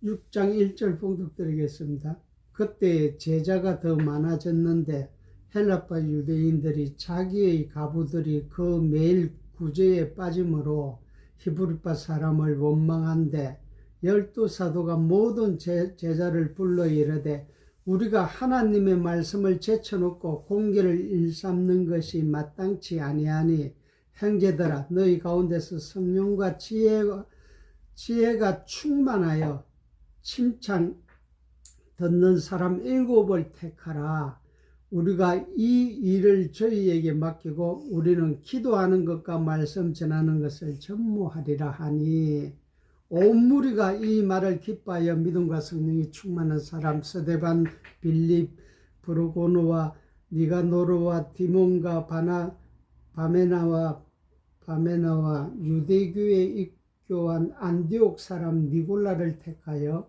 6장 1절 봉독드리겠습니다. 그때 제자가 더 많아졌는데 헬라파 유대인들이 자기의 가부들이 그 매일 구제에 빠짐으로 히브리파 사람을 원망한데 12사도가 모든 제자를 불러 이르되 우리가 하나님의 말씀을 제쳐놓고 공개를 일삼는 것이 마땅치 아니하니 형제들아 너희 가운데서 성령과 지혜가 충만하여 칭찬 듣는 사람 7을 택하라. 우리가 이 일을 저희에게 맡기고 우리는 기도하는 것과 말씀 전하는 것을 전무하리라 하니 온 무리가 이 말을 기뻐하여 믿음과 성령이 충만한 사람 스데반, 빌립, 브루고노와 니가노르와 디몬과 바메나와 유대교에 입교한 안디옥 사람 니골라를 택하여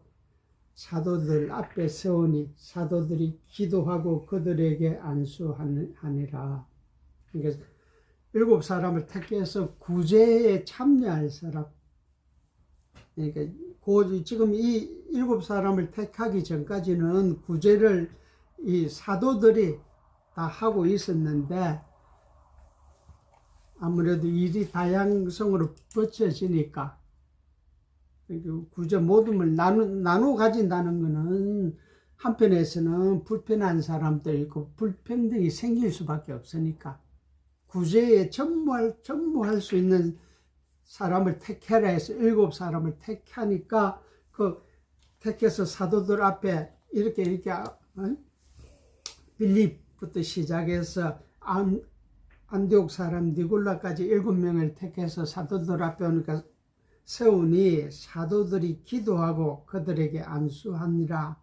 사도들 앞에 세우니 사도들이 기도하고 그들에게 안수하니라. 그러니까 7사람을 택해서 구제에 참여할 사람. 그러니까 지금 이 7사람을 택하기 전까지는 구제를 이 사도들이 다 하고 있었는데 아무래도 일이 다양성으로 버텨지니까 구제 모둠을 나누어 가진다는 것은 한편에서는 불편한 사람도 있고 불평등이 생길 수밖에 없으니까 구제에 전무할 수 있는 사람을 택해라 해서 7사람을 택하니까 그 택해서 사도들 앞에 이렇게 빌립부터 시작해서 안디옥 사람 니골라까지 7명을 택해서 사도들 앞에 오니까 세우니 사도들이 기도하고 그들에게 안수하니라.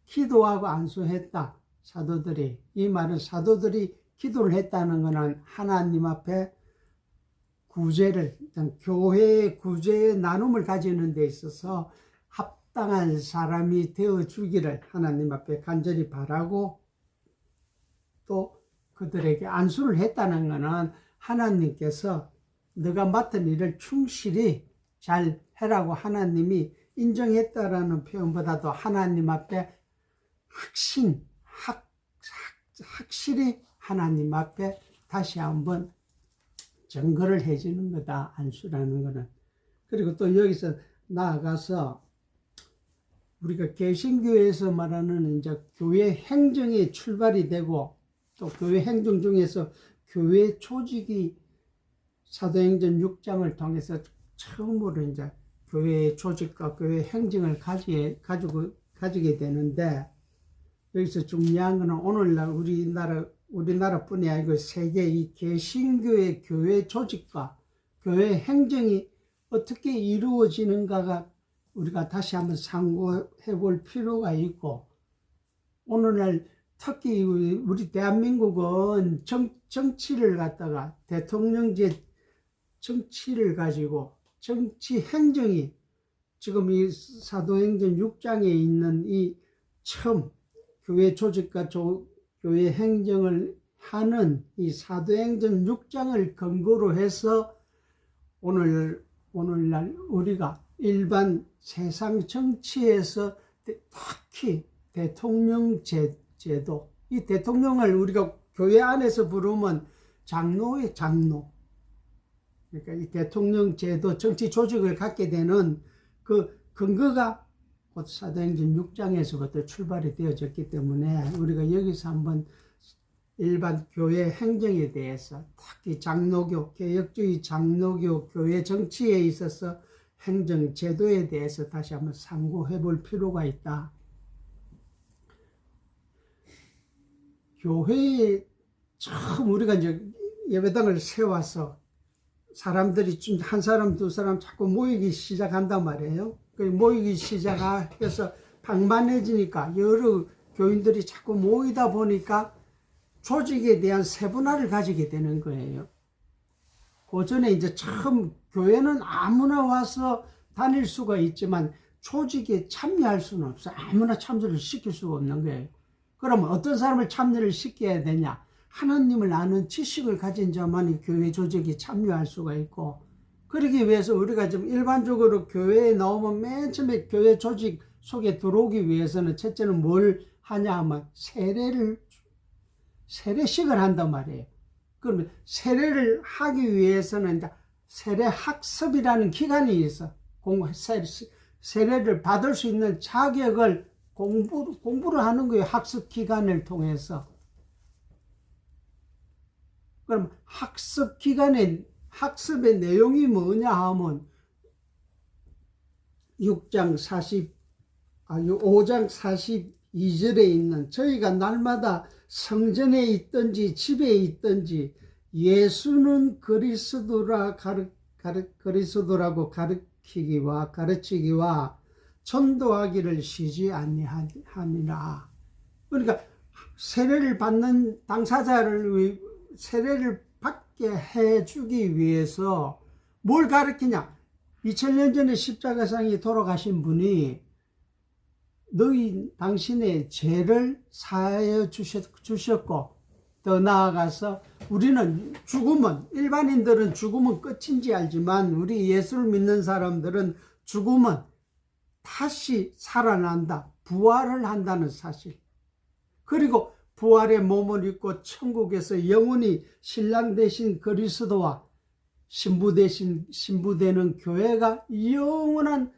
기도하고 안수했다. 사도들이. 이 말은 사도들이 기도를 했다는 것은 하나님 앞에 구제를, 교회의 구제의 나눔을 가지는 데 있어서 합당한 사람이 되어 주기를 하나님 앞에 간절히 바라고 또 그들에게 안수를 했다는 것은 하나님께서 너가 맡은 일을 충실히 잘 해라고 하나님이 인정했다라는 표현보다도 하나님 앞에 확실히 하나님 앞에 다시 한번 증거를 해주는 거다. 안수라는 거는. 그리고 또 여기서 나아가서 우리가 개신교에서 말하는 이제 교회 행정이 출발이 되고 또 교회 행정 중에서 교회 조직이 사도행전 6장을 통해서 처음으로 이제 교회의 조직과 교회 행정을 가지게 되는데 여기서 중요한 것은 오늘날 우리나라뿐이 아니고 세계 이 개신교의 교회 조직과 교회 행정이 어떻게 이루어지는가가 우리가 다시 한번 상고해 볼 필요가 있고 오늘날 특히 우리 대한민국은 정치를 갖다가 대통령제 정치를 가지고 정치 행정이 지금 이 사도행전 6장에 있는 이 처음 교회 조직과 교회 행정을 하는 이 사도행전 6장을 근거로 해서 오늘날 우리가 일반 세상 정치에서 특히 대통령 제도, 이 대통령을 우리가 교회 안에서 부르면 장로의 장로. 그러니까 이 대통령 제도, 정치 조직을 갖게 되는 그 근거가 곧 사도행전 6장에서부터 출발이 되어졌기 때문에 우리가 여기서 한번 일반 교회 행정에 대해서 특히 장로교, 개혁주의 장로교 교회 정치에 있어서 행정 제도에 대해서 다시 한번 상고해 볼 필요가 있다. 교회에 처음 우리가 이제 예배당을 세워서 사람들이 좀 한 사람 두 사람 자꾸 모이기 시작한단 말이에요. 모이기 시작해서 방만해지니까 여러 교인들이 자꾸 모이다 보니까 조직에 대한 세분화를 가지게 되는 거예요. 그 전에 이제 처음 교회는 아무나 와서 다닐 수가 있지만 조직에 참여할 수는 없어. 아무나 참여를 시킬 수가 없는 거예요. 그러면 어떤 사람을 참여를 시켜야 되냐? 하나님을 아는 지식을 가진 자만이 교회 조직에 참여할 수가 있고 그러기 위해서 우리가 좀 일반적으로 교회에 나오면 맨 처음에 교회 조직 속에 들어오기 위해서는 첫째는 뭘 하냐 하면 세례식을 한단 말이에요. 그러면 세례를 하기 위해서는 이제 세례 학습이라는 기간이 있어. 세례를 받을 수 있는 자격을 공부를 하는 거예요. 학습 기간을 통해서. 그럼 학습 기간에 학습의 내용이 뭐냐 하면 5장 42절에 있는 저희가 날마다 성전에 있든지 집에 있든지 예수는 그리스도라고 가르치기와 전도하기를 쉬지 아니하니라. 그러니까 세례를 받는 당사자를 세례를 받게 해주기 위해서 뭘 가르치냐? 2000년 전에 십자가상에 돌아가신 분이 당신의 죄를 사하여 주셨고, 더 나아가서 우리는 일반인들은 죽으면 끝인지 알지만 우리 예수를 믿는 사람들은 죽으면 다시 살아난다, 부활을 한다는 사실, 그리고 부활의 몸을 입고 천국에서 영원히 신랑 되신 그리스도와 신부 되는 교회가 영원한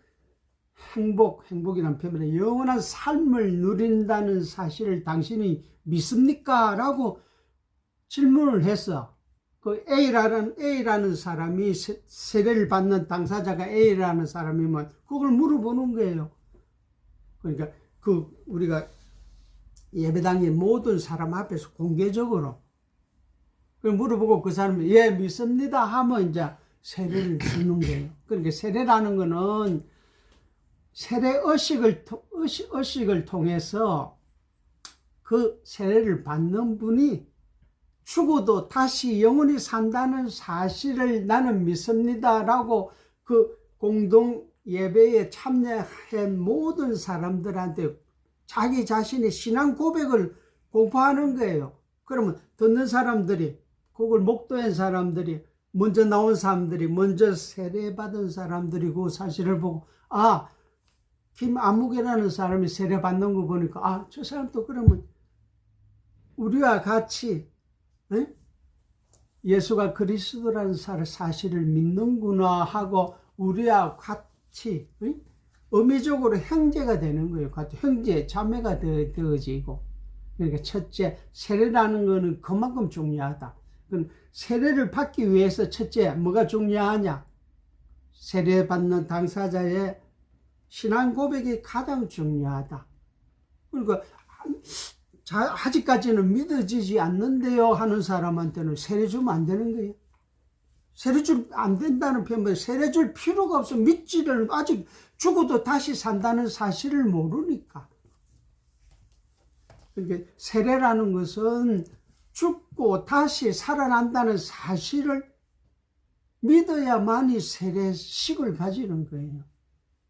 행복이라는 표현에 영원한 삶을 누린다는 사실을 당신이 믿습니까? 라고 질문을 했어. 그 A라는 사람이 세례를 받는 당사자가 A라는 사람이면 그걸 물어보는 거예요. 그러니까 우리가 예배당의 모든 사람 앞에서 공개적으로 물어보고 그 사람이 예 믿습니다 하면 이제 세례를 주는 거예요. 그러니까 세례라는 거는 세례 의식을 통해서 그 세례를 받는 분이 죽어도 다시 영원히 산다는 사실을 나는 믿습니다 라고 그 공동 예배에 참여한 모든 사람들한테 자기 자신의 신앙 고백을 공포하는 거예요. 그러면 듣는 사람들이, 그걸 목도한 사람들이, 먼저 나온 사람들이, 먼저 세례받은 사람들이 그 사실을 보고 김아무개라는 사람이 세례받는 거 보니까 저 사람도 그러면 우리와 같이 예수가 그리스도라는 사실을 믿는구나 하고 우리와 같이 의미적으로 형제가 되는 거예요. 같이 형제, 자매가 되어지고. 그러니까 첫째, 세례라는 거는 그만큼 중요하다. 세례를 받기 위해서 첫째, 뭐가 중요하냐? 세례받는 당사자의 신앙 고백이 가장 중요하다. 그러니까 아직까지는 믿어지지 않는데요 하는 사람한테는 세례 주면 안 되는 거예요. 세례 줄 안 된다는 표현은 세례 줄 필요가 없어. 믿지를 아직 죽어도 다시 산다는 사실을 모르니까. 그러니까 세례라는 것은 죽고 다시 살아난다는 사실을 믿어야만이 세례식을 가지는 거예요.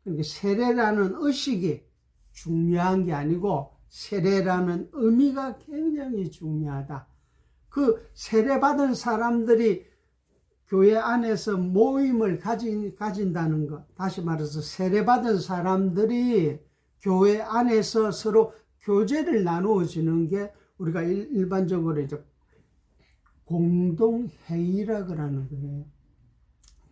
그러니까 세례라는 의식이 중요한 게 아니고 세례라는 의미가 굉장히 중요하다. 그 세례받은 사람들이 교회 안에서 모임을 가진다는 것. 다시 말해서 세례받은 사람들이 교회 안에서 서로 교제를 나누어지는 게 우리가 일반적으로 이제 공동회의라고 하는 거예요.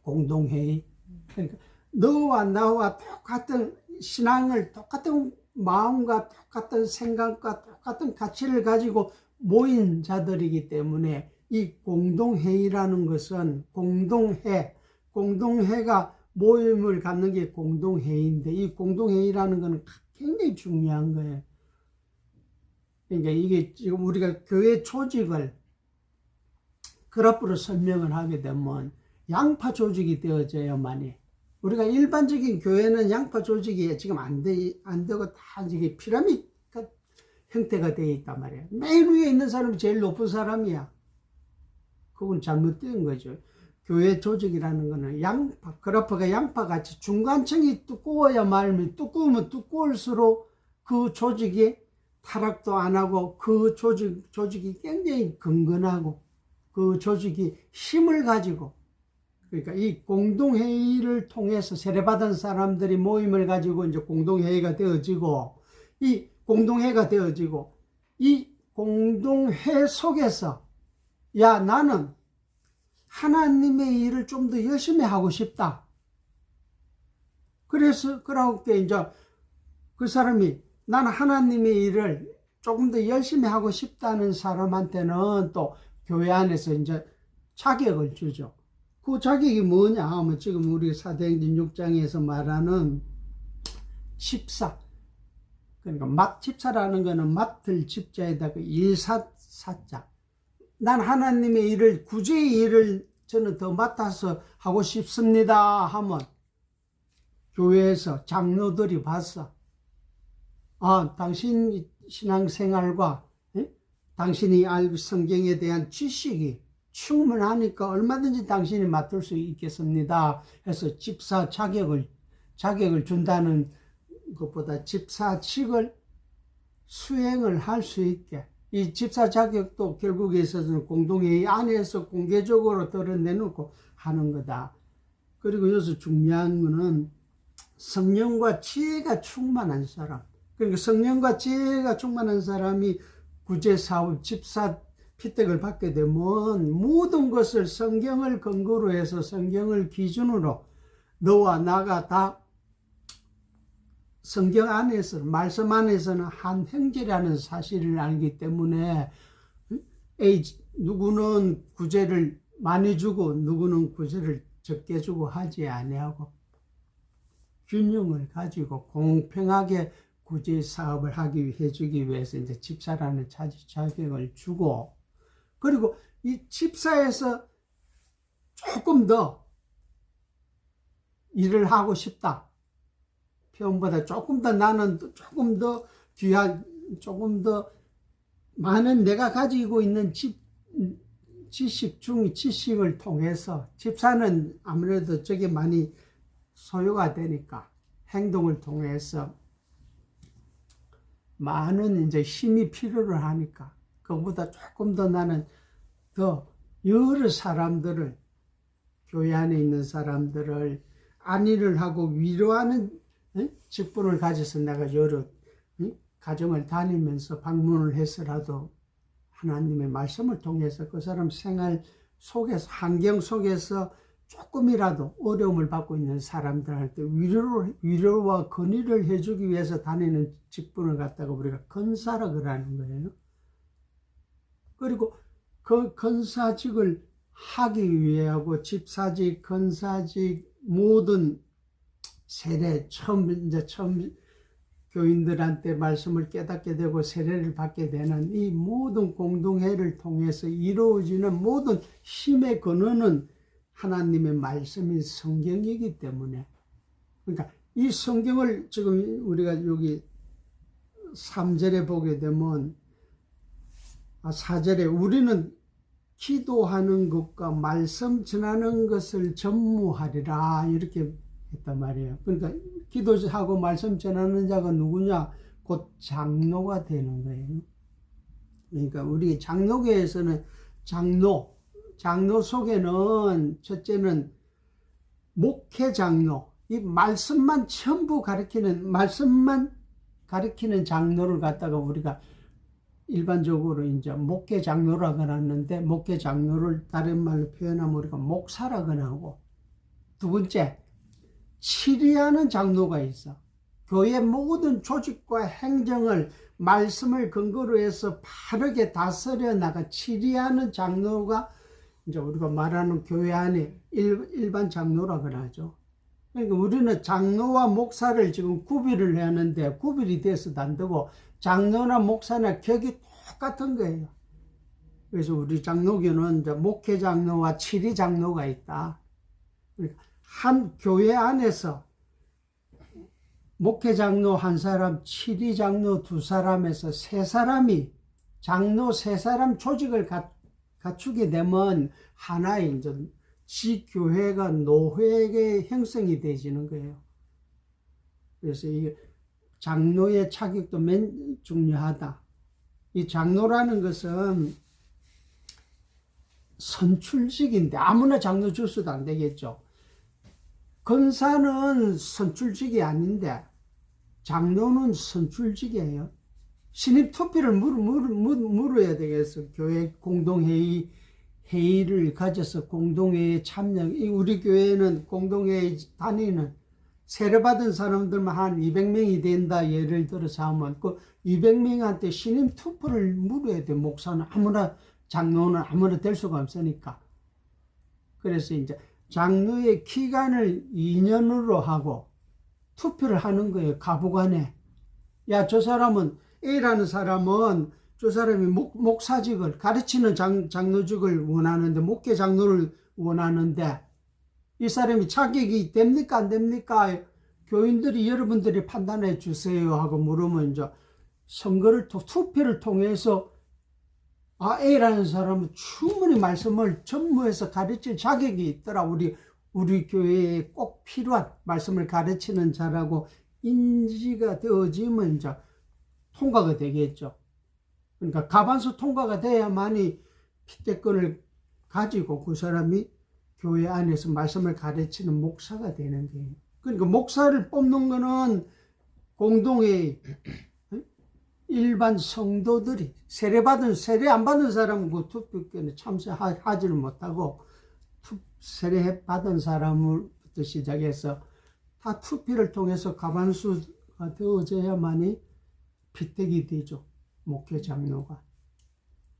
공동회의. 그러니까 너와 나와 똑같은 신앙을, 똑같은 마음과 똑같은 생각과 똑같은 가치를 가지고 모인 자들이기 때문에 이 공동회의라는 것은 공동회가 모임을 갖는 게 공동회의인데 이 공동회의라는 것은 굉장히 중요한 거예요. 그러니까 이게 지금 우리가 교회 조직을 그룹으로 설명을 하게 되면 양파 조직이 되어져야만이, 우리가 일반적인 교회는 양파 조직이 지금 안 되고 다 이게 피라미드 형태가 되어 있단 말이에요. 맨 위에 있는 사람이 제일 높은 사람이야. 그건 잘못된 거죠. 교회 조직이라는 거는 그래프가 양파같이 중간층이 두꺼워야 말면, 두꺼우면 두꺼울수록 그 조직이 타락도 안 하고 그 조직이 굉장히 건건하고 그 조직이 힘을 가지고 그러니까 이 공동회의를 통해서 세례받은 사람들이 모임을 가지고 이제 공동회의가 되어지고, 이 공동회가 되어지고, 이 공동회 속에서, 야, 나는 하나님의 일을 좀 더 열심히 하고 싶다. 그래서, 그렇게 이제 그 사람이 나는 하나님의 일을 조금 더 열심히 하고 싶다는 사람한테는 또 교회 안에서 이제 자격을 주죠. 그 자격이 뭐냐 하면 지금 우리 사도행전 6장에서 말하는 집사. 그러니까 맡집사라는 거는 맡을 집자에다가 일사자. 난 하나님의 일을, 구제의 일을 저는 더 맡아서 하고 싶습니다 하면 교회에서 장로들이 봤어. 아, 당신 신앙생활과 당신이 알고 성경에 대한 지식이 충분하니까 얼마든지 당신이 맡을 수 있겠습니다 해서 집사 자격을 준다는 것보다 집사직을 수행을 할 수 있게, 이 집사 자격도 결국에 있어서는 공동회의 안에서 공개적으로 드러내놓고 하는 거다. 그리고 여기서 중요한 거는 성령과 지혜가 충만한 사람, 그러니까 성령과 지혜가 충만한 사람이 구제사업, 집사 피택을 받게 되면 모든 것을 성경을 근거로 해서 성경을 기준으로 너와 나가 다 성경 안에서, 말씀 안에서는 한 형제라는 사실을 알기 때문에 누구는 구제를 많이 주고 누구는 구제를 적게 주고 하지 아니하고 균형을 가지고 공평하게 구제 사업을 해주기 위해서 이제 집사라는 자격을 주고, 그리고 이 집사에서 조금 더 일을 하고 싶다. 표현보다 조금 더 나는 조금 더 귀한, 조금 더 많은 내가 가지고 있는 지식을 통해서, 집사는 아무래도 저게 많이 소요가 되니까 행동을 통해서 많은 이제 힘이 필요로 하니까 그보다 조금 더 나는 더 여러 사람들을, 교회 안에 있는 사람들을 안위를 하고 위로하는 직분을 가져서 내가 여러 가정을 다니면서 방문을 해서라도 하나님의 말씀을 통해서 그 사람 생활 속에서, 환경 속에서 조금이라도 어려움을 받고 있는 사람들한테 위로와 건의를 해주기 위해서 다니는 직분을 갖다가 우리가 건사라 그러는 거예요. 그리고 그 건사직을 하기 위하고 집사직, 건사직, 모든 세례, 처음 교인들한테 말씀을 깨닫게 되고 세례를 받게 되는 이 모든 공동회를 통해서 이루어지는 모든 힘의 근원은 하나님의 말씀인 성경이기 때문에, 그러니까 이 성경을 지금 우리가 여기 3절에 보게 되면, 4절에 우리는 기도하는 것과 말씀 전하는 것을 전무하리라 이렇게 했단 말이에요. 그러니까 기도하고 말씀 전하는 자가 누구냐? 곧 장로가 되는 거예요. 그러니까 우리 장로교에서는 장로 속에는 첫째는 목회장로, 이 말씀만 전부 말씀만 가리키는 장로를 갖다가 우리가 일반적으로 이제 목회장로라고 하는데, 목회장로를 다른 말로 표현하면 우리가 목사라고 하고, 두 번째, 치리하는 장로가 있어. 교회 모든 조직과 행정을 말씀을 근거로 해서 바르게 다스려 나가 치리하는 장로가 이제 우리가 말하는 교회 안에 일반 장로라고 하죠. 그러니까 우리는 장로와 목사를 지금 구별을 하는데 구별이 돼서도 안 되고, 장로나 목사나 격이 똑같은 거예요. 그래서 우리 장로교는 이제 목회장로와 치리장로가 있다. 그러니까 한 교회 안에서 목회장로 한 사람, 치리장로 두 사람에서 세 사람이, 장로 세 사람 조직을 갖추게 되면 하나의 이제 지교회가 노회의 형성이 되지는 거예요. 그래서 이 장로의 자격도 중요하다. 이 장로라는 것은 선출직인데 아무나 장로 주서도 안 되겠죠. 권사는 선출직이 아닌데 장로는 선출직이에요. 신입 투표를 물어야 되겠어. 교회 회의를 가져서 공동회의에 참여. 우리 교회는 공동회의 다니는 세례받은 사람들만 한 200명이 된다. 예를 들어서 하면 그 200명한테 신임 투표를 물어야 돼. 목사는 아무나, 장로는 아무나 될 수가 없으니까. 그래서 이제 장로의 기간을 2년으로 하고 투표를 하는 거예요. 가부간에. 야, 저 사람은 A라는 사람은 저 사람이 목사직을 가르치는 장로직을 원하는데, 목회 장로를 원하는데 이 사람이 자격이 됩니까 안 됩니까? 교인들이 여러분들이 판단해 주세요 하고 물으면 이제 선거를 투표를 통해서 A라는 사람은 충분히 말씀을 전무해서 가르칠 자격이 있더라. 우리 교회에 꼭 필요한 말씀을 가르치는 자라고 인지가 되어지면 이제 통과가 되겠죠. 그러니까 가반수 통과가 돼야만이 핏대권을 가지고 그 사람이 교회 안에서 말씀을 가르치는 목사가 되는 거예요. 그러니까 목사를 뽑는 거는 공동회의, 일반 성도들이 세례 안 받은 사람은 그 투표권에 참석하지를 못하고 세례 받은 사람부터 시작해서 다 투표를 통해서 가반수가 되어져야만이 핏대기 되죠. 목회 장로가.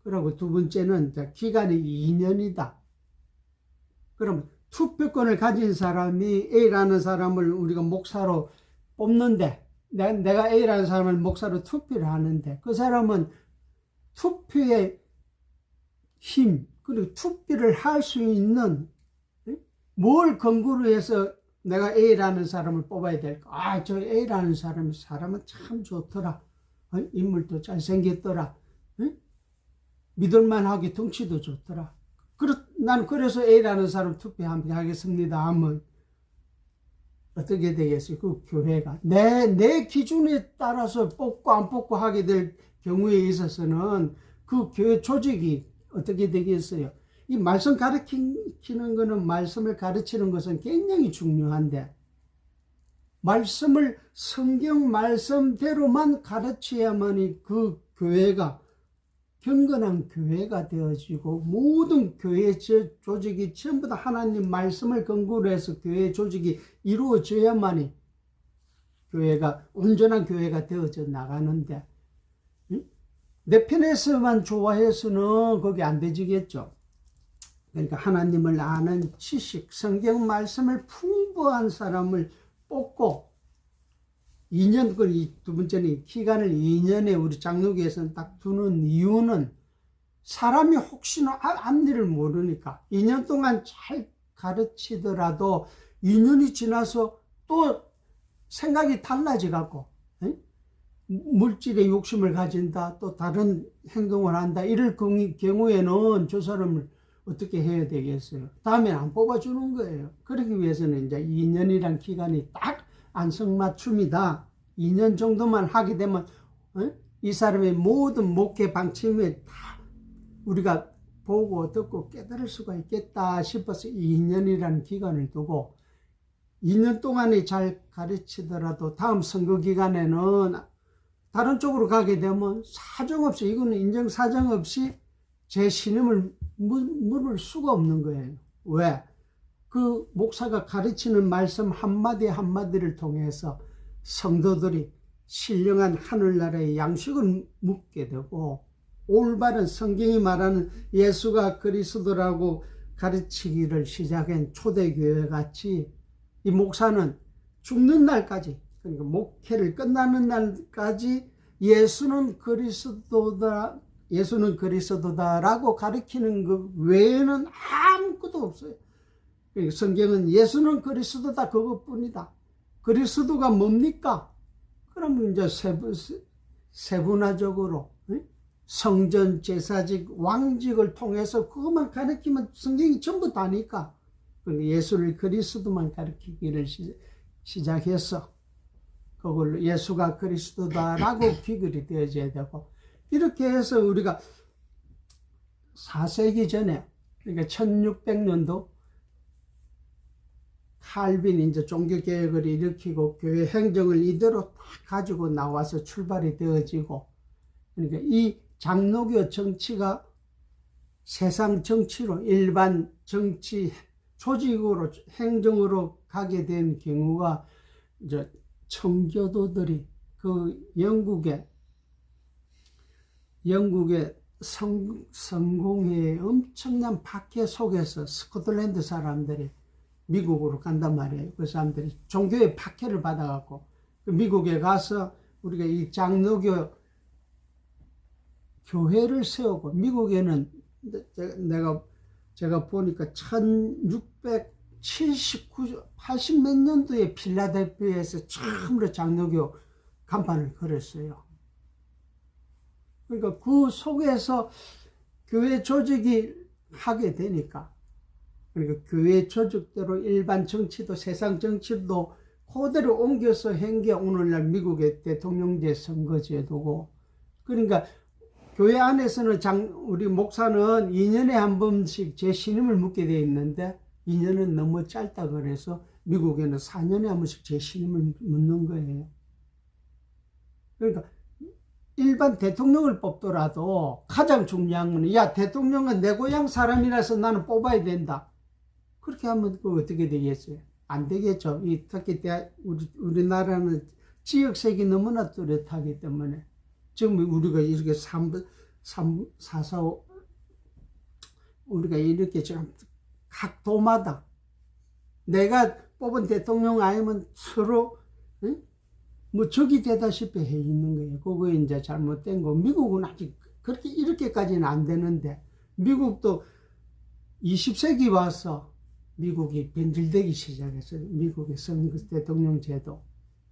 그리고 두 번째는 기간이 2년이다. 그럼 투표권을 가진 사람이 A라는 사람을 우리가 목사로 뽑는데, 내가 A라는 사람을 목사로 투표를 하는데 그 사람은 투표의 힘, 그리고 투표를 할 수 있는 뭘 근거로 해서 내가 A라는 사람을 뽑아야 될까? 저 A라는 사람은 참 좋더라. 인물도 잘생겼더라. 믿을만하게 덩치도 좋더라. 난 그래서 A라는 사람 투표하겠습니다 하면 어떻게 되겠어요? 그 교회가 내 기준에 따라서 뽑고 안 뽑고 하게 될 경우에 있어서는 그 교회 조직이 어떻게 되겠어요? 이 말씀 가르치는 거는, 말씀을 가르치는 것은 굉장히 중요한데 말씀을 성경 말씀대로만 가르쳐야만이 그 교회가 경건한 교회가 되어지고 모든 교회 조직이 전부 다 하나님 말씀을 근거로 해서 교회 조직이 이루어져야만이 교회가 온전한 교회가 되어져 나가는데 내 편에서만 좋아해서는 거기 안 되지겠죠. 그러니까 하나님을 아는 지식, 성경 말씀을 풍부한 사람을 뽑고 2년, 두 번째는 기간을 2년에 우리 장로교에서는 딱 두는 이유는 사람이 혹시나 앞일을 모르니까 2년 동안 잘 가르치더라도 2년이 지나서 또 생각이 달라져갖고 물질의 욕심을 가진다, 또 다른 행동을 한다, 이럴 경우에는 저 사람을 어떻게 해야 되겠어요? 다음엔 안 뽑아주는 거예요. 그러기 위해서는 이제 2년이란 기간이 딱 안성맞춤이다. 2년 정도만 하게 되면 이 사람의 모든 목회 방침을 다 우리가 보고 듣고 깨달을 수가 있겠다 싶어서 2년이라는 기간을 두고 2년 동안에 잘 가르치더라도 다음 선거 기간에는 다른 쪽으로 가게 되면 사정없이, 이거는 인정사정 없이 제 신임을 물을 수가 없는 거예요. 왜? 그 목사가 가르치는 말씀 한마디 한마디를 통해서 성도들이 신령한 하늘나라의 양식을 묻게 되고 올바른 성경이 말하는 예수가 그리스도라고 가르치기를 시작한 초대교회 같이 이 목사는 죽는 날까지, 그러니까 목회를 끝나는 날까지 예수는 그리스도다라고 가르치는 것 외에는 아무것도 없어요. 성경은 예수는 그리스도다, 그것뿐이다. 그리스도가 뭡니까? 그러면 이제 세분화적으로 성전, 제사직, 왕직을 통해서 그것만 가르치면 성경이 전부 다니까 예수를 그리스도만 가르치기를 시작해서 그걸로 예수가 그리스도다라고 귀결이 되어져야 되고, 이렇게 해서 우리가 4세기 전에 그러니까 1600년도 칼빈이 이제 종교개혁을 일으키고 교회 행정을 이대로 딱 가지고 나와서 출발이 되어지고, 그러니까 이 장로교 정치가 세상 정치로 일반 정치 조직으로 행정으로 가게 된 경우가 이제 청교도들이 그 영국의 성공회의 엄청난 박해 속에서 스코틀랜드 사람들이 미국으로 간단 말이에요. 그 사람들이 종교의 박해를 받아갖고 미국에 가서 우리가 이 장로교 교회를 세우고, 미국에는 제가 보니까 1679, 80 몇 년도에 필라델피아에서 처음으로 장로교 간판을 걸었어요. 그러니까 그 속에서 교회 조직이 하게 되니까, 그러니까 교회 조직대로 일반 정치도 세상 정치도 그대로 옮겨서 한 게 오늘날 미국의 대통령제 선거제도고, 그러니까 교회 안에서는 우리 목사는 2년에 한 번씩 제 신임을 묻게 돼 있는데 2년은 너무 짧다 그래서 미국에는 4년에 한 번씩 제 신임을 묻는 거예요. 그러니까 일반 대통령을 뽑더라도 가장 중요한 건, 야, 대통령은 내 고향 사람이라서 나는 뽑아야 된다. 그렇게 하면 그 어떻게 되겠어요? 안 되겠죠. 특히 우리나라는 지역색이 너무나 뚜렷하기 때문에 지금 우리가 이렇게 445 우리가 이렇게 지금 각 도마다 내가 뽑은 대통령 아니면 서로 뭐 적이 되다시피 해 있는 거예요. 그거 이제 잘못된 거. 미국은 아직 그렇게 이렇게까지는 안 되는데, 미국도 20세기 와서 미국이 변질되기 시작했어요. 미국의 선거 대통령 제도.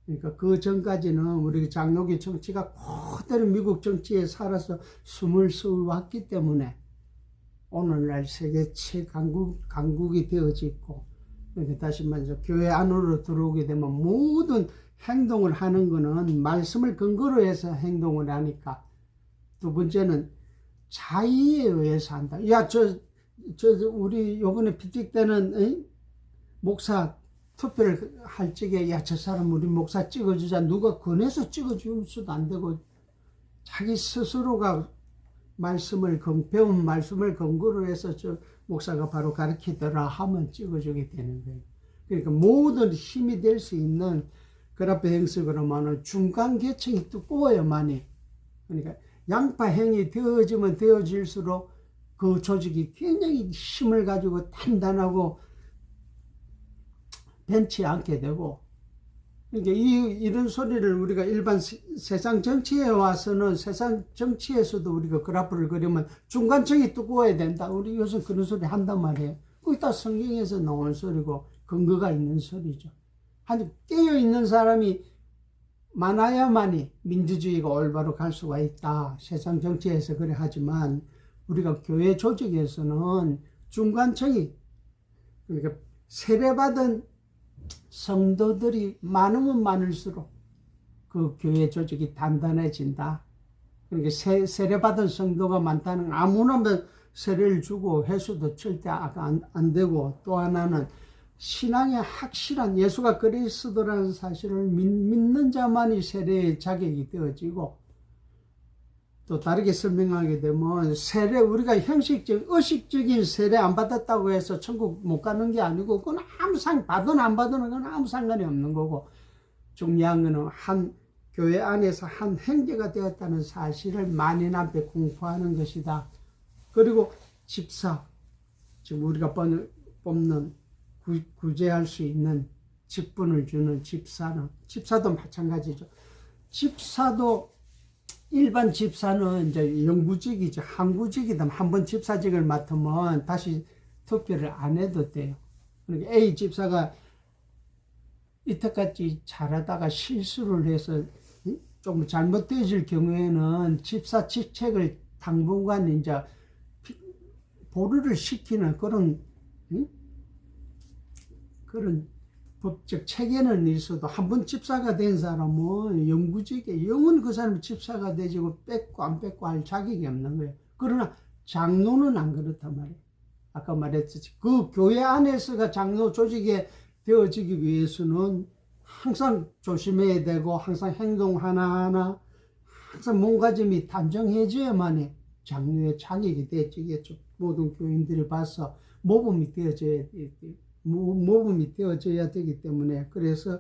그러니까 그 전까지는 우리 장로교 정치가 그대로 미국 정치에 살아서 숨을 쉬어왔기 때문에 오늘날 세계 최강국이 되어지고, 그러니까 다시 말해서 교회 안으로 들어오게 되면 모든 행동을 하는 거는 말씀을 근거로 해서 행동을 하니까. 두 번째는 자의에 의해서 한다. 야, 우리 요번에 피틱 때는 목사 투표를 할 적에, 야, 저 사람 우리 목사 찍어주자. 누가 권해서 찍어줄 수도 안 되고, 자기 스스로가 배운 말씀을 근거로 해서 저 목사가 바로 가르치더라 하면 찍어주게 되는 거예요. 그러니까 모든 힘이 될 수 있는 그라프 행석으로만은 중간 계층이 두꺼워야만이, 그러니까 양파행이 되어지면 되어질수록 그 조직이 굉장히 힘을 가지고 단단하고 변치 않게 되고, 그러니까 이런 소리를 우리가 일반 세상 정치에 와서는, 세상 정치에서도 우리가 그래프를 그리면 중간층이 두꺼워야 된다. 우리 요즘 그런 소리 한단 말이에요. 그게 다 성경에서 나온 소리고 근거가 있는 소리죠. 아주 깨어있는 사람이 많아야만이 민주주의가 올바로 갈 수가 있다. 세상 정치에서 그래 하지만 우리가 교회 조직에서는 중간층이, 그러니까 세례받은 성도들이 많으면 많을수록 그 교회 조직이 단단해진다. 그러니까 세례받은 성도가 많다는, 아무나 세례를 주고 해서도 절대 안 되고, 또 하나는 신앙의 확실한 예수가 그리스도라는 사실을 믿는 자만이 세례의 자격이 되어지고, 또 다르게 설명하게 되면 세례, 우리가 의식적인 세례 안 받았다고 해서 천국 못 가는 게 아니고, 그건 받든 안 받든 건 아무 상관이 없는 거고, 중요한 거는 교회 안에서 한 형제가 되었다는 사실을 만인 앞에 공포하는 것이다. 그리고 집사, 지금 우리가 뽑는 구제할 수 있는 직분을 주는 집사도 마찬가지죠. 집사도 일반 집사는 이제 영구직이죠. 항구직이다. 한번 집사직을 맡으면 다시 투표를 안 해도 돼요. 그러니까 A 집사가 이때까지 잘하다가 실수를 해서 좀 잘못되어질 경우에는 집사 직책을 당분간 이제 보류를 시키는 그런 법적 체계는 있어도, 한 번 집사가 된 사람은 영구직에 영원 그 사람이 집사가 되지고 뺏고 안 뺏고 할 자격이 없는 거예요. 그러나 장로는 안 그렇단 말이에요. 아까 말했듯이 그 교회 안에서가 장로 조직에 되어지기 위해서는 항상 조심해야 되고 항상 행동 하나하나 항상 몸가짐이 단정해져야만이 장로의 자격이 되어지겠죠. 모든 교인들이 봐서 모범이 되어져야 되기 때문에 그래서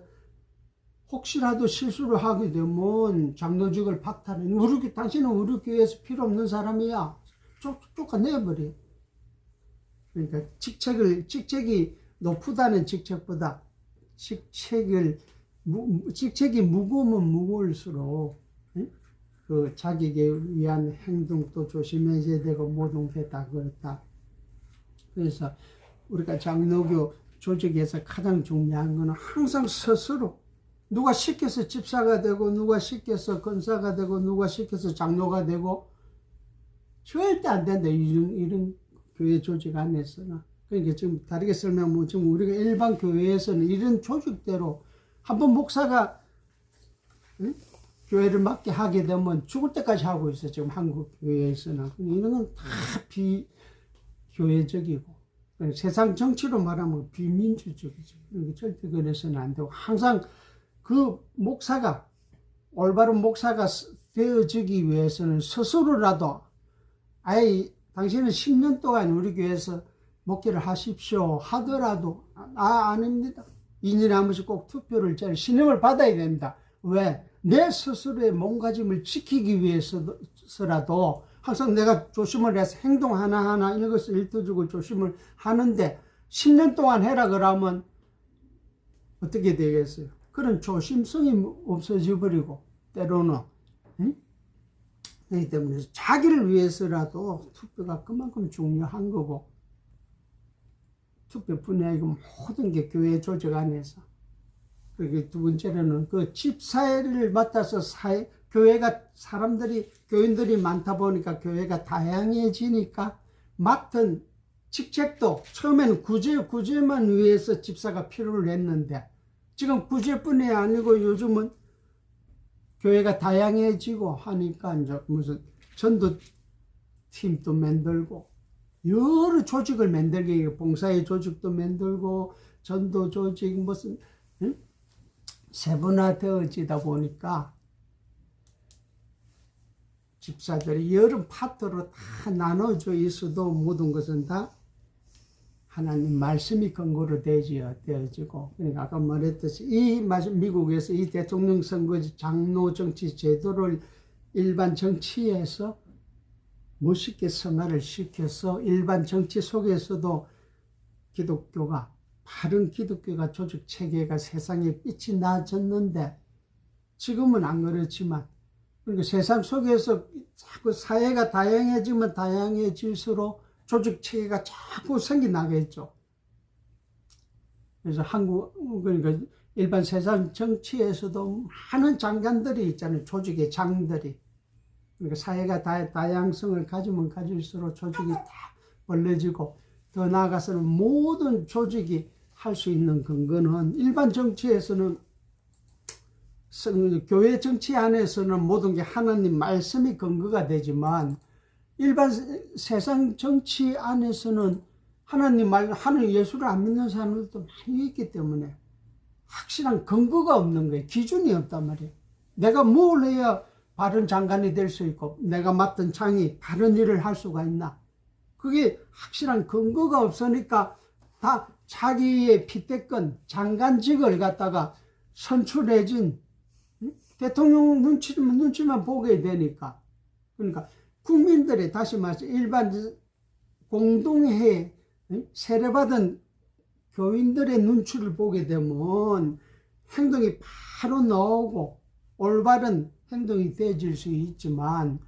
혹시라도 실수를 하게 되면 장로직을 박탈해. 당신은 우리 교회에서 필요 없는 사람이야. 쫓아내버려. 그러니까 직책이 높다는 직책보다 직책이 무거우면 무거울수록 그 자격에 위한 행동도 조심해야 되고 모든 게 다 그렇다. 그래서 우리가 장로교 조직에서 가장 중요한 거는 항상 스스로 누가 시켜서 집사가 되고 누가 시켜서 권사가 되고 누가 시켜서 장로가 되고 절대 안 된다. 이런 교회 조직 안에서는. 그러니까 지금 다르게 설명하면 지금 우리가 일반 교회에서는 이런 조직대로 한번 목사가 교회를 맡게 하게 되면 죽을 때까지 하고 있어. 지금 한국 교회에서는. 이런 건 다 비교회적이고 세상 정치로 말하면 비민주적이죠. 그러니까 절대 그래서는 안 되고 항상 그 목사가 올바른 목사가 되어지기 위해서는 스스로라도 아예 당신은 10년 동안 우리 교회에서 목회를 하십시오 하더라도 아닙니다. 2년에 한 번씩 꼭 투표를 신임을 받아야 됩니다. 왜? 내 스스로의 몸가짐을 지키기 위해서라도 항상 내가 조심을 해서 행동 하나하나 이것을 일터적으로 조심을 하는데 10년 동안 해라 그러면 어떻게 되겠어요? 그런 조심성이 없어져 버리고 때로는 그렇기 때문에 자기를 위해서라도 투표가 그만큼 중요한 거고 투표뿐이 아니고 모든 게 교회 조직 안에서 그리고 두 번째로는 그 집사회를 맡아서 교회가 교인들이 많다 보니까 교회가 다양해지니까 맡은 직책도 처음에는 구제만 위해서 집사가 필요를 했는데 지금 구제뿐이 아니고 요즘은 교회가 다양해지고 하니까 이제 무슨 전도 팀도 만들고 여러 조직을 만들게 봉사의 조직도 만들고 전도 조직 무슨 세분화되어지다 보니까 집사들이 여러 파트로 다 나눠져 있어도 모든 것은 다 하나님 말씀이 근거로 되어지고 그러니까 아까 말했듯이 미국에서 이 대통령 선거 장로 정치 제도를 일반 정치에서 멋있게 승화를 시켜서 일반 정치 속에서도 바른 기독교가 조직 체계가 세상에 빛이 나졌는데 지금은 안 그렇지만 그러니까 세상 속에서 자꾸 사회가 다양해지면 다양해질수록 조직 체계가 자꾸 생겨나겠죠. 그래서 그러니까 일반 세상 정치에서도 많은 장관들이 있잖아요. 조직의 장들이. 그러니까 사회가 다양성을 가지면 가질수록 조직이 다 벌려지고 더 나아가서는 모든 조직이 할 수 있는 근거는 일반 정치에서는 교회 정치 안에서는 모든 게 하나님 말씀이 근거가 되지만 일반 세상 정치 안에서는 하나님 예수를 안 믿는 사람들도 많이 있기 때문에 확실한 근거가 없는 거예요. 기준이 없단 말이에요. 내가 뭘 해야 바른 장관이 될 수 있고 내가 맡은 장이 바른 일을 할 수가 있나. 그게 확실한 근거가 없으니까 다 자기의 핏대권 장관직을 갖다가 선출해진 대통령 눈치만 보게 되니까 그러니까 국민들의 다시 말해서 일반 공동회에 세례받은 교인들의 눈치를 보게 되면 행동이 바로 나오고 올바른 행동이 되어질 수 있지만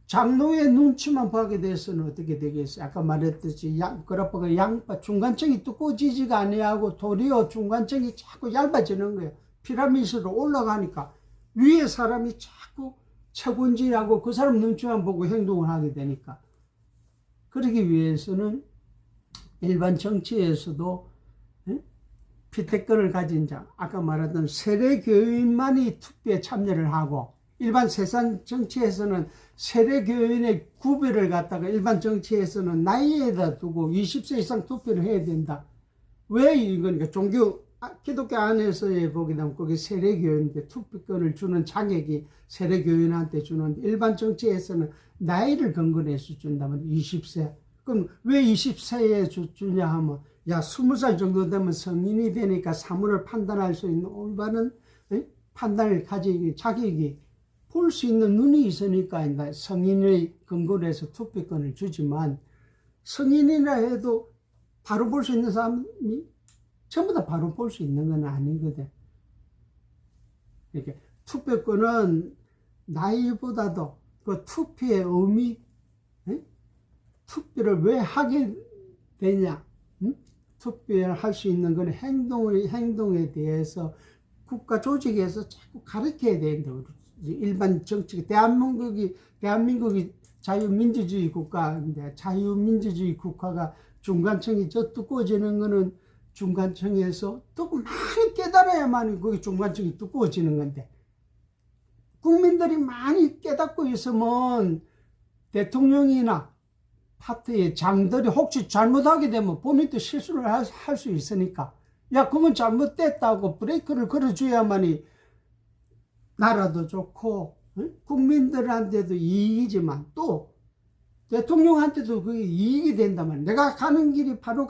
장로의 눈치만 보게 돼서는 어떻게 되겠어요? 아까 말했듯이 그래프가 양파 중간층이 두꺼워지지가 아니하고 도리어 중간층이 자꾸 얇아지는 거예요. 피라미드로 올라가니까 위에 사람이 자꾸 체군질하고 그 사람 눈치만 보고 행동을 하게 되니까 그러기 위해서는 일반 정치에서도 피태권을 가진 자 아까 말했던 세례교인만이 투표에 참여를 하고 일반 세상 정치에서는 세례교인의 구별을 갖다가 일반 정치에서는 나이에다 두고 20세 이상 투표를 해야 된다. 왜 이거니까 기독교 안에서의 보게 되면 거기 세례교인인데 투표권을 주는 자격이 세례교인한테 주는데 일반 정치에서는 나이를 근거로 해서 준다면 20세. 그럼 왜 20세에 주냐 하면 야 20살 정도 되면 성인이 되니까 사물을 판단할 수 있는 올바른 판단을 가지기 자격이 볼 수 있는 눈이 있으니까 성인의 근거로 해서 투표권을 주지만 성인이라 해도 바로 볼 수 있는 사람이 전부 다 바로 볼 수 있는 건 아니거든. 이렇게 투표권은 나이보다도 그 투표의 의미, 투표를 왜 하게 되냐, 투표를 할 수 있는 건 행동에 대해서 국가 조직에서 자꾸 가르쳐야 된다. 일반 정치, 대한민국이 자유민주주의 국가인데 자유민주주의 국가가 중간층이 두꺼워지는 거는 중간층에서 또 많이 깨달아야만 그게 중간층이 두꺼워지는 건데 국민들이 많이 깨닫고 있으면 대통령이나 파트의 장들이 혹시 잘못하게 되면 본인도 실수를 할 수 있으니까 야 그건 잘못됐다고 브레이크를 걸어줘야만이 나라도 좋고 국민들한테도 이익이지만 또 대통령한테도 그게 이익이 된다면 내가 가는 길이 바로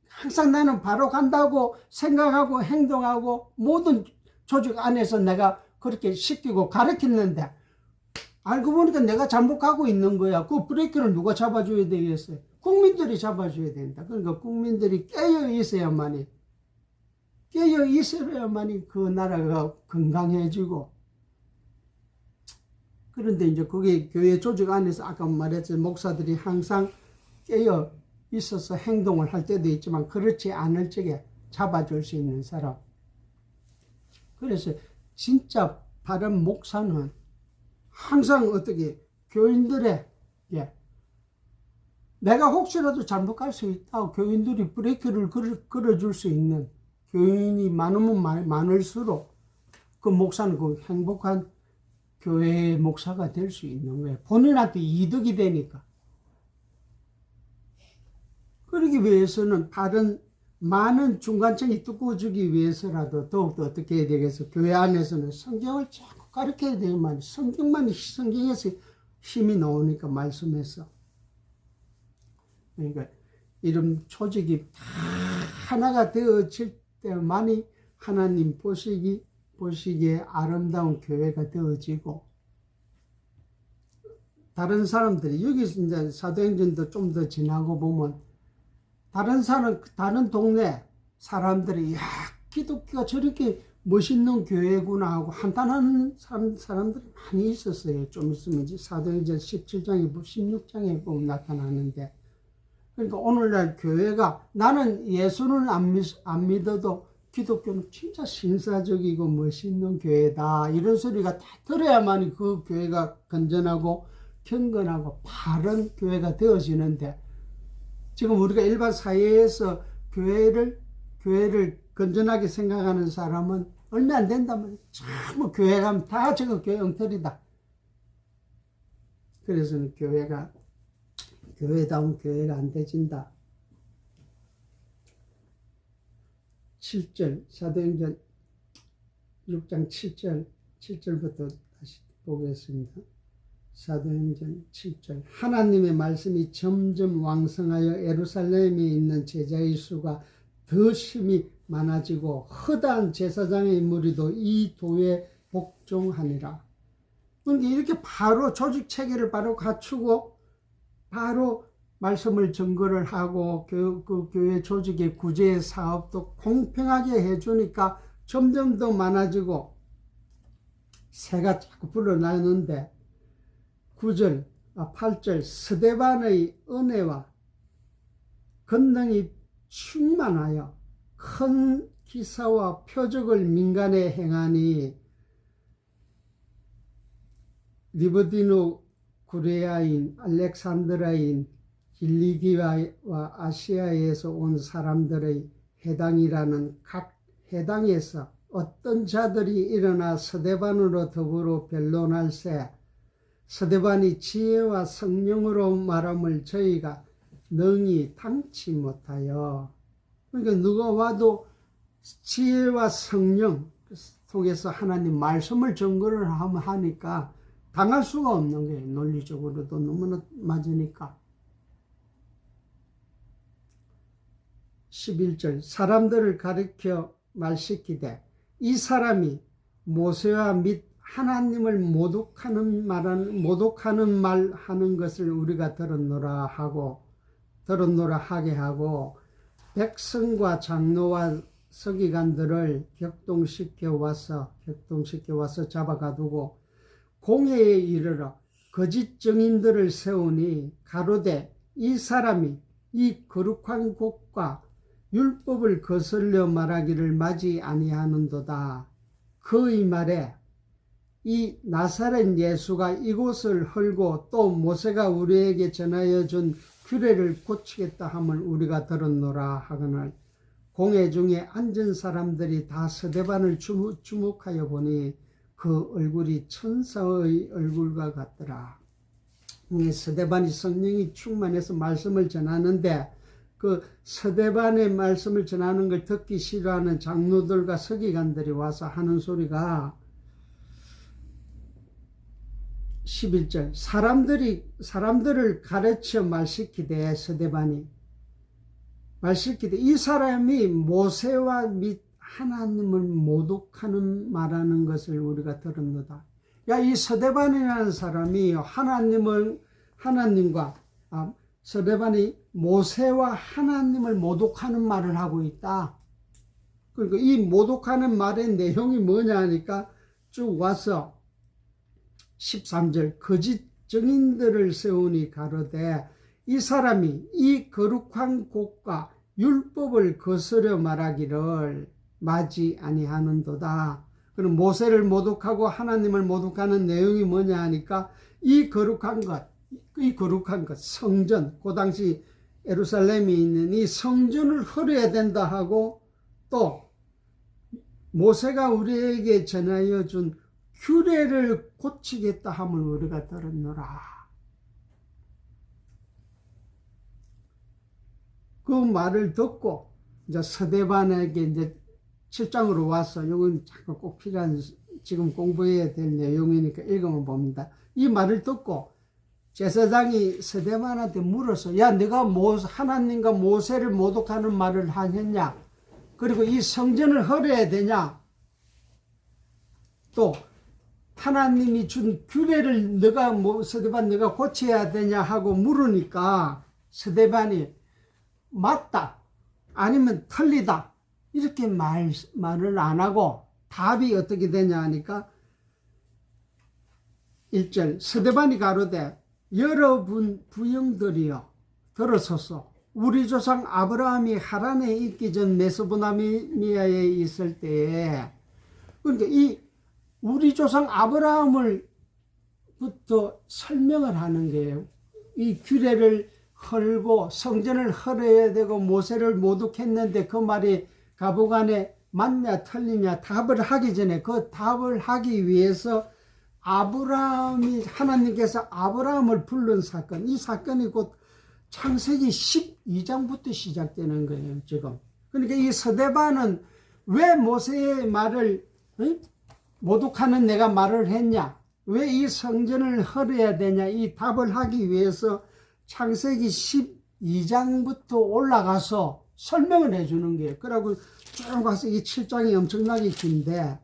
항상 나는 바로 간다고 생각하고 행동하고 모든 조직 안에서 내가 그렇게 시키고 가르쳤는데 알고 보니까 내가 잘못하고 있는 거야. 그 브레이크를 누가 잡아줘야 되겠어요? 국민들이 잡아줘야 된다. 그러니까 국민들이 깨어 있어야만이 그 나라가 건강해지고 그런데 이제 그게 교회 조직 안에서 아까 말했듯이 목사들이 항상 깨어 있어서 행동을 할 때도 있지만 그렇지 않을 적에 잡아줄 수 있는 사람. 그래서 진짜 바른 목사는 항상 어떻게 교인들의 내가 혹시라도 잘못할 수 있다고 교인들이 브레이크를 걸어줄 수 있는 교인이 많으면 많을수록 그 목사는 그 행복한 교회의 목사가 될 수 있는 거예요. 본인한테 이득이 되니까. 그러기 위해서는 많은 중간층이 두꺼워지기 위해서라도 더욱더 어떻게 해야 되겠어? 교회 안에서는 성경을 자꾸 가르쳐야 되지만 성경에서 힘이 나오니까 말씀에서. 그러니까 이런 조직이 다 하나가 되어질 때만이 하나님 보시기에 아름다운 교회가 되어지고 다른 사람들이 여기서 이제 사도행전도 좀 더 지나고 보면 다른 동네 사람들이 야 기독교가 저렇게 멋있는 교회구나 하고 한탄하는 사람들이 많이 있었어요. 좀 있으면 이제 사도행전 17장에 16장에 보면 나타나는데 그러니까 오늘날 교회가 나는 예수는 안 믿어도 기독교는 진짜 신사적이고 멋있는 교회다 이런 소리가 다 들어야만 그 교회가 건전하고 경건하고 바른 교회가 되어지는데 지금 우리가 일반 사회에서 교회를 건전하게 생각하는 사람은 얼마 안 된다면 전부 교회 가면 다 저거 교회 엉터리다. 그래서는 교회다운 교회가 안 되진다. 7절 사도행전 6장 7절부터 다시 보겠습니다. 사도행전 7절 하나님의 말씀이 점점 왕성하여 예루살렘에 있는 제자의 수가 더 심히 많아지고 허다한 제사장의 무리도 이 도에 복종하니라. 그러니까 이렇게 바로 조직 체계를 바로 갖추고 바로 말씀을 증거를 하고 그 교회 조직의 구제 사업도 공평하게 해주니까 점점 더 많아지고 새가 자꾸 불어나는데 8절 스데반의 은혜와 권능이 충만하여 큰 기사와 표적을 민간에 행하니 리브디누 구레아인 알렉산드라인 길리기와 아시아에서 온 사람들의 해당이라는 각 해당에서 어떤 자들이 일어나 스데반으로 더불어 변론할세 스데반이 지혜와 성령으로 말함을 저희가 능히 당치 못하여. 그러니까 누가 와도 지혜와 성령 통해서 하나님 말씀을 증거를 하니까 당할 수가 없는 거예요. 논리적으로도 너무나 맞으니까. 11절 사람들을 가르쳐 말시키되 이 사람이 모세와 및 하나님을 모독하는 말 하는 것을 우리가 들었노라 하게 하고 백성과 장로와 서기관들을 격동시켜 와서 잡아가두고 공회에 이르러 거짓 증인들을 세우니 가로되 이 사람이 이 거룩한 곳과 율법을 거슬려 말하기를 마지 아니하는도다. 그의 말에 이 나사렛 예수가 이곳을 헐고 또 모세가 우리에게 전하여 준 규례를 고치겠다 함을 우리가 들었노라 하거늘 공회 중에 앉은 사람들이 다 스데반을 주목하여 보니 그 얼굴이 천사의 얼굴과 같더라. 스데반이 성령이 충만해서 말씀을 전하는데 그 스데반의 말씀을 전하는 걸 듣기 싫어하는 장로들과 서기관들이 와서 하는 소리가 11절 사람들을 가르쳐 말시키되 스데반이 말시키되 이 사람이 모세와 및 하나님을 모독하는 말하는 것을 우리가 들었노다. 야, 이 스데반이라는 사람이 스데반이 모세와 하나님을 모독하는 말을 하고 있다. 그러니까 이 모독하는 말의 내용이 뭐냐 하니까 쭉 와서 13절 거짓 증인들을 세우니 가로되 이 사람이 이 거룩한 곳과 율법을 거스려 말하기를 마지 아니하는도다. 그럼 모세를 모독하고 하나님을 모독하는 내용이 뭐냐 하니까 이 거룩한 것 성전, 그 당시 예루살렘에 있는 이 성전을 헐어야 된다 하고 또 모세가 우리에게 전하여 준 규례를 고치겠다 함을 우리가 들었노라. 그 말을 듣고 이제 스데반에게 이제 7장으로 와서 이건 잠깐 꼭 필요한 지금 공부해야 될 내용이니까 읽으면 봅니다. 이 말을 듣고 제사장이 스데반한테 물어서 야 네가 하나님과 모세를 모독하는 말을 하겠냐? 그리고 이 성전을 헐어야 되냐? 또 하나님이 준 규례를 스데반 네가 고쳐야 되냐 하고 물으니까 스데반이 맞다 아니면 틀리다 이렇게 말을 안 하고 답이 어떻게 되냐 하니까 1절 스데반이 가로되 여러분 부형들이여 들어서서 우리 조상 아브라함이 하란에 있기 전 메소포타미아에 있을 때에 그러니까 이 우리 조상 아브라함을 부터 설명을 하는 거예요. 이 규례를 헐고 성전을 헐어야 되고 모세를 모독했는데 그 말이 가부간에 맞냐 틀리냐 답을 하기 전에 그 답을 하기 위해서 하나님께서 아브라함을 부른 사건, 이 사건이 곧 창세기 12장부터 시작되는 거예요, 지금. 그러니까 이 스데반은 왜 모세의 말을 모독하는 내가 말을 했냐? 왜 이 성전을 헐어야 되냐? 이 답을 하기 위해서 창세기 12장부터 올라가서 설명을 해주는 거예요. 그러고 쭉 가서 이 7장이 엄청나게 긴데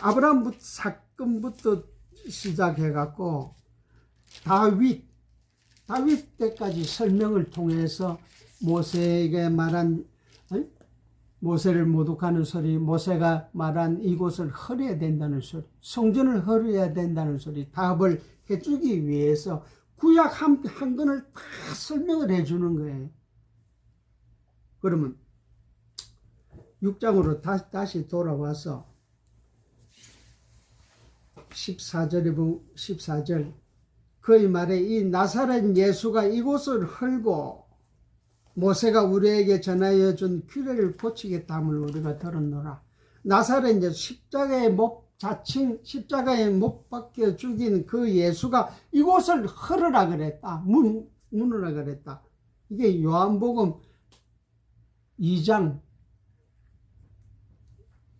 아브라함 사건부터 시작해갖고 다윗 때까지 설명을 통해서 모세에게 말한 모세를 모독하는 소리, 모세가 말한 이곳을 헐어야 된다는 소리, 성전을 헐어야 된다는 소리 답을 해주기 위해서 구약 한 권을 다 설명을 해주는 거예요. 그러면 6장으로 다시 돌아와서 14절 그의 말에 이 나사렛 예수가 이곳을 헐고 모세가 우리에게 전하여 준 규례를 고치겠다 함을 우리가 들었노라. 나사렛 이제 십자가에 못 박혀 죽인 그 예수가 이곳을 헐으라 그랬다. 문으라 그랬다. 이게 요한복음 2장,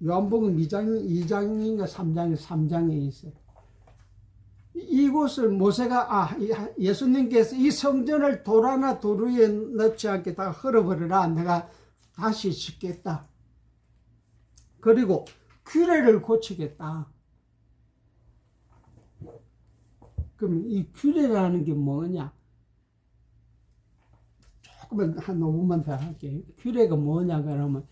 요한복음 2장인가 3장에 있어요. 이곳을 모세가 예수님께서 이 성전을 돌아나 도루에 넣지 않게 다 헐어버려라. 내가 다시 짓겠다. 그리고 규례를 고치겠다. 그럼 이 규례라는 게 뭐냐? 조금만 한 5분만 더 할게요. 규례가 뭐냐 그러면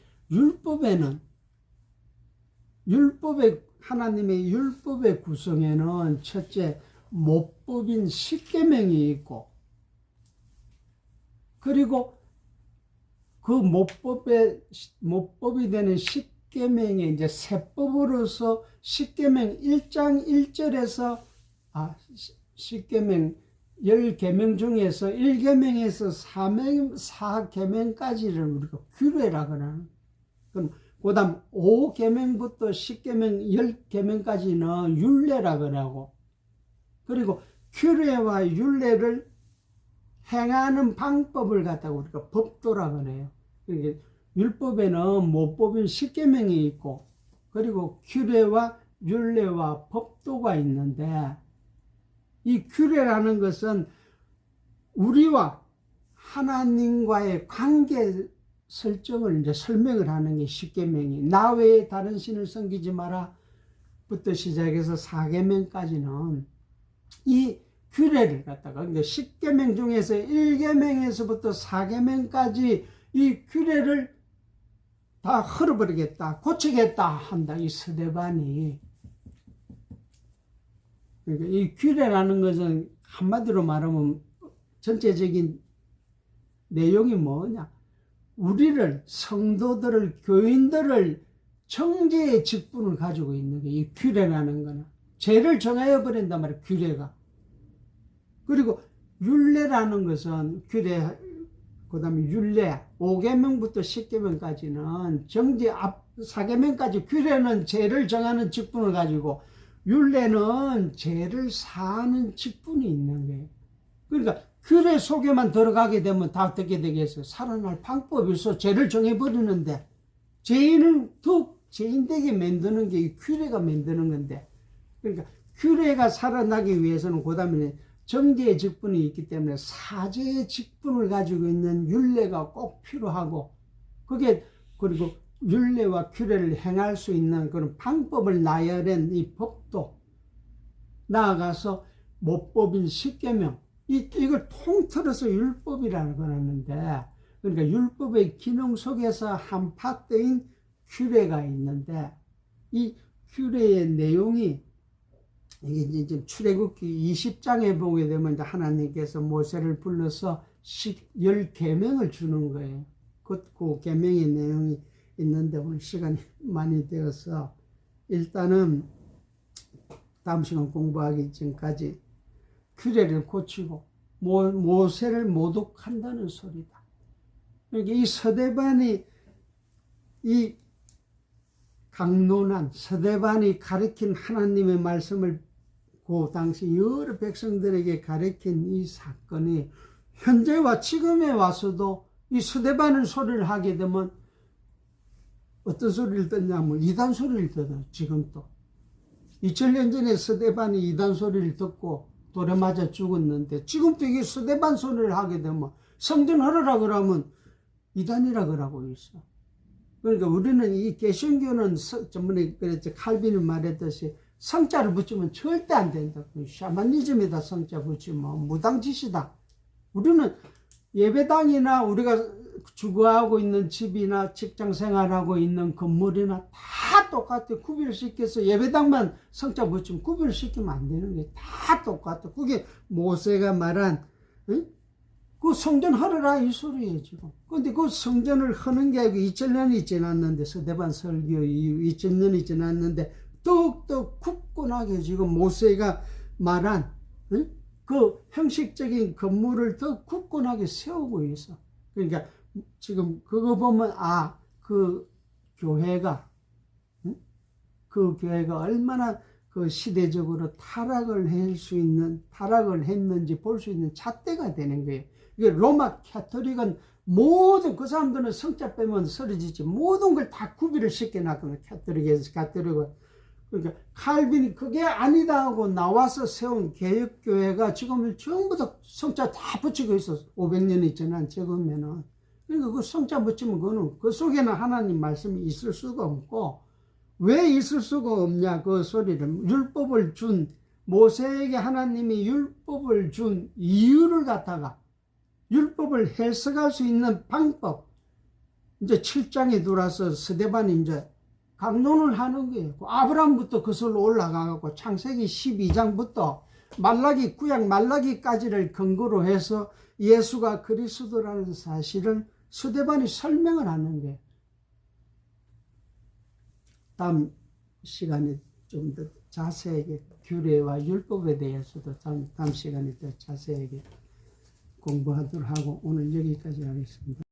하나님의 율법의 구성에는 첫째 모법인 십계명이 있고, 그리고 그 모법이 되는 십계명의 이제 세법으로서 십계명 1장 1절에서 십계명 10계명 중에서 1계명에서 4계명까지를 우리가 규례라고 하는. 그럼 그 다음 5계명부터 10계명 10계명까지는 율례라고 하고, 그리고 규례와 율례를 행하는 방법을 갖다가 우리가 법도라고 해요. 그러니까 율법에는 모법인 십계명이 있고, 그리고 규례와 율례와 법도가 있는데, 이 규례라는 것은 우리와 하나님과의 관계 설정을 이제 설명을 하는 게 십계명이, 나 외에 다른 신을 섬기지 마라 부터 시작해서 4계명까지는 이 규례를 갖다가, 그러니까 10계명 중에서 1계명에서부터 4계명까지 이 규례를 다 헐어버리겠다, 고치겠다 한다, 이 스데반이. 그러니까 이 규례라는 것은 한마디로 말하면 전체적인 내용이 뭐냐? 우리를, 성도들을, 교인들을 정죄의 직분을 가지고 있는 게 이 규례라는 거는. 죄를 정하여 버린단 말이에요, 규례가. 그리고 율례라는 것은 규례, 그 다음에 율례, 5계명부터 10계명까지는 정죄, 4계명까지 규례는 죄를 정하는 직분을 가지고, 율례는 죄를 사하는 직분이 있는 거예요. 그러니까 규례 속에만 들어가게 되면 다 어떻게 되겠어요? 살아날 방법이 있어. 죄를 정해버리는데, 죄인을 더욱 죄인되게 만드는 게 이 규례가 만드는 건데, 그러니까 규례가 살아나기 위해서는 그 다음에 정죄의 직분이 있기 때문에 사죄의 직분을 가지고 있는 율례가 꼭 필요하고, 그게, 그리고 율례와 규례를 행할 수 있는 그런 방법을 나열한 이 법도, 나아가서 모법인 십계명, 이걸 통틀어서 율법이라고 하는데, 그러니까 율법의 기능 속에서 한 파트인 규례가 있는데, 이 규례의 내용이, 이게 이제 출애굽기 20장에 보게 되면 이제 하나님께서 모세를 불러서 10계명을 주는 거예요. 그 계명의 내용이 있는데 오늘 시간이 많이 되어서 일단은 다음 시간 공부하기 전까지 규례를 고치고 모세를 모독한다는 소리다. 그러니까 이 서대반이, 이 강론한 서대반이 가르친 하나님의 말씀을 그 당시 여러 백성들에게 가르친 이 사건이 현재와 지금에 와서도 이 서대반은 소리를 하게 되면 어떤 소리를 듣냐면 이단 소리를 듣어요. 지금도 2000년 전에 서대반이 이단 소리를 듣고 돌에 맞아 죽었는데, 지금도 이게 서대반 소리를 하게 되면 성전 하라라 그러면 이단이라 그러고 있어. 그러니까 우리는 이 개신교는 전번에 그랬죠, 칼빈이 말했듯이 성자를 붙이면 절대 안 된다. 샤머니즘에다 성자 붙이면 무당짓이다. 우리는 예배당이나 우리가 주거하고 있는 집이나 직장 생활하고 있는 건물이나 다 똑같아. 구별시켜서 예배당만 성자 붙이면 구별시키면 안 되는 게 다 똑같아. 그게 모세가 말한, 응? 그 성전 하려라 이 소리예요 지금. 근데 그 성전을 하는 게 아니고 2000년이 지났는데, 서대반 설교 이후 2000년이 지났는데 더욱더 굳건하게 지금 모세가 말한, 응? 그 형식적인 건물을 더 굳건하게 세우고 있어. 그러니까 지금 그거 보면 그 교회가 그 교회가 얼마나 그 시대적으로 타락을 했는지 볼 수 있는 잣대가 되는 거예요. 이게 로마 캐토릭은 모든 그 사람들은 성자 빼면 쓰러지지 모든 걸 다 구비를 시켜놨거든요. 캐토릭은 그러니까 칼빈이 그게 아니다 하고 나와서 세운 개혁교회가 지금 전부 다 성자 다 붙이고 있어. 500년이 지난 적으면은. 그러니까 그 성자 붙이면 그거는 그 속에는 하나님 말씀이 있을 수가 없고, 왜 있을 수가 없냐 그 소리를 율법을 준 모세에게 하나님이 율법을 준 이유를 갖다가 율법을 해석할 수 있는 방법, 이제 7장에 들어와서 스데반이 이제 강론을 하는 거예요. 아브라함부터 그슬로 올라가고 창세기 12장부터 구약 말라기까지를 근거로 해서 예수가 그리스도라는 사실을 스데반이 설명을 하는 거예요. 다음 시간에 좀 더 자세하게 규례와 율법에 대해서도 다음 시간에 더 자세하게 공부하도록 하고 오늘 여기까지 하겠습니다.